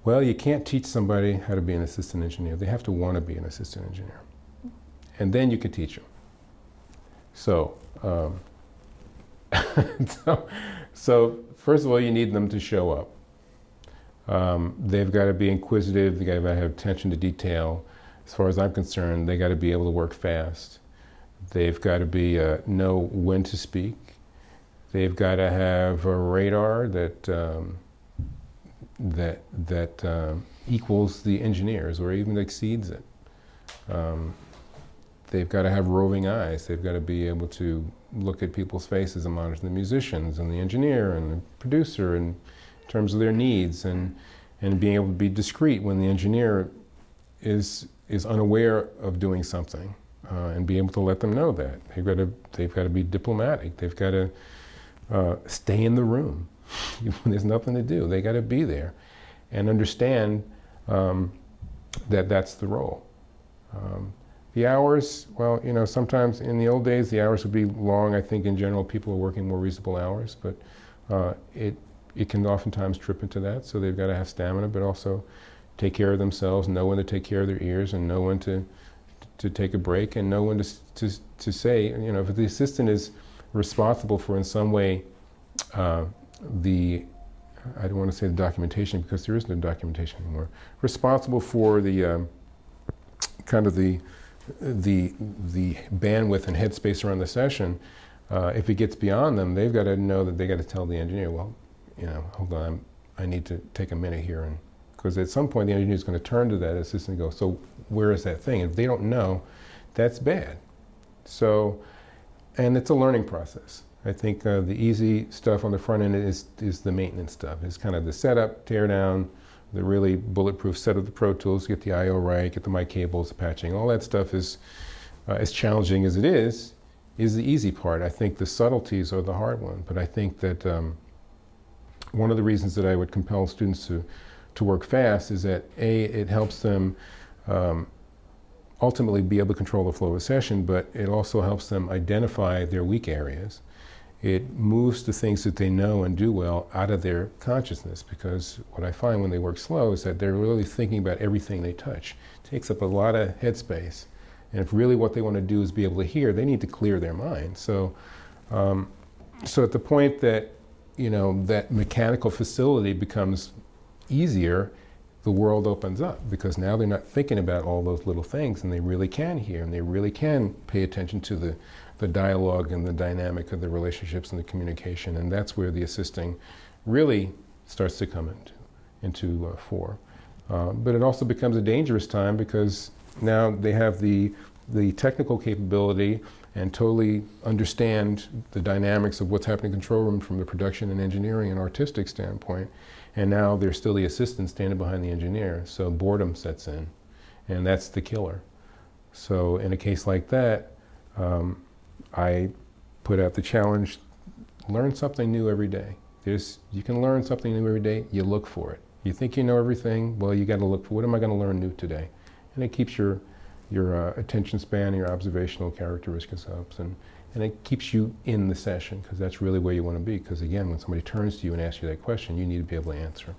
Well, you can't teach somebody how to be an assistant engineer. They have to want to be an assistant engineer. And then you can teach them. So, so first of all, you need them to show up. They've got to be inquisitive. They've got to have attention to detail. As far as I'm concerned, they got to be able to work fast. They've got to be know when to speak. They've got to have a radar that equals the engineers or even exceeds it. They've got to have roving eyes. They've got to be able to look at people's faces and monitor the musicians and the engineer and the producer in terms of their needs, and being able to be discreet when the engineer is unaware of doing something, and be able to let them know that. They've got to be diplomatic. They've got to stay in the room when there's nothing to do. They got to be there and understand that that's the role. The hours, well, you know, sometimes in the old days the hours would be long. I think in general people are working more reasonable hours, but it can oftentimes trip into that. So they've got to have stamina, but also take care of themselves, know when to take care of their ears, and know when to take a break, and know when to say, you know, if the assistant is responsible for in some way I don't want to say the documentation because there is no documentation anymore, responsible for the kind of the bandwidth and headspace around the session, if it gets beyond them, they've got to know that they got to tell the engineer, well, you know, hold on, I need to take a minute here, and because at some point the engineer is going to turn to that assistant and go, so where is that thing? And if they don't know, that's bad. So, and it's a learning process. I think the easy stuff on the front end is the maintenance stuff. It's kind of the setup, tear down, the really bulletproof set of the Pro Tools, get the I/O right, get the mic cables, the patching. All that stuff is, as challenging as it is the easy part. I think the subtleties are the hard one. But I think that one of the reasons that I would compel students to work fast is that A, it helps them ultimately be able to control the flow of a session, but it also helps them identify their weak areas. It moves the things that they know and do well out of their consciousness, because what I find when they work slow is that they're really thinking about everything they touch. It takes up a lot of headspace. And if really what they want to do is be able to hear, they need to clear their mind. So, so at the point that, you know, that mechanical facility becomes easier, the world opens up, because now they're not thinking about all those little things, and they really can hear, and they really can pay attention to the dialogue and the dynamic of the relationships and the communication, and that's where the assisting really starts to come into fore. But it also becomes a dangerous time, because now they have the technical capability and totally understand the dynamics of what's happening in the control room from the production and engineering and artistic standpoint, and now they're still the assistant standing behind the engineer, so boredom sets in, and that's the killer. So in a case like that, I put out the challenge, learn something new every day. You can learn something new every day, you look for it. You think you know everything, well, you got to look for, what am I going to learn new today? And it keeps your attention span and your observational characteristics up, and it keeps you in the session, because that's really where you want to be, because again, when somebody turns to you and asks you that question, you need to be able to answer.